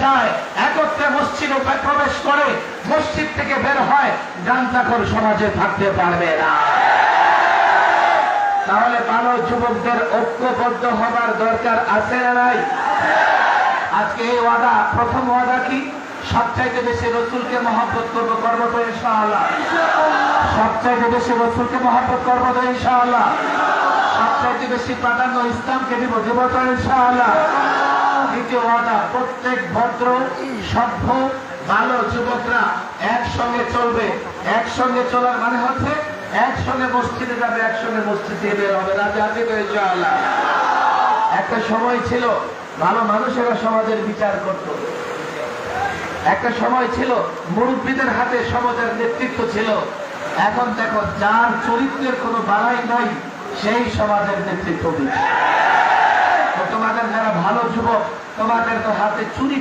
যায়, একত্রে মসজিদে প্রবেশ করে, মসজিদ থেকে বের হয়, গাঞ্জাখোর সমাজে থাকতে পারবে না। তাহলে ভালো যুবকদের ঐক্যবদ্ধ হবার দরকার আছে না নাই? আজকে এই ওয়াদা, প্রথম ওয়াদা কি? সবচাইতে বেশি রসুলকে মহব্বত করবো, করবো তো ইনশাআল্লাহ। সবচাইতে বেশি রসুলকে মহব্বত করবো তো ইনশাআল্লাহ। সবচাইতে বেশি প্রাধান্য ইসলামকে দিব, দিব তো ইনশাআল্লাহ। দ্বিতীয় ওয়াদা, প্রত্যেক ভদ্র সভ্য ভালো যুবকরা একসঙ্গে চলবে। একসঙ্গে চলার মানে হচ্ছে একসঙ্গে মসজিদে যাবে, একসঙ্গে মসজিদে বের হবে। রাজি আছি তো ইনশাআল্লাহ? একটা সময় ছিল ভালো মানুষেরা সমাজের বিচার করত। একটা সময় ছিল মুরব্বীদের হাতে সমাজের নেতৃত্ব ছিল। এখন দেখো, যার চরিত্রের কোনো বাড়াই নাই সেই সমাজের নেতৃত্ব দিচ্ছে। তোমাদের যারা ভালো যুবক, তোমাদের তো হাতে চুরি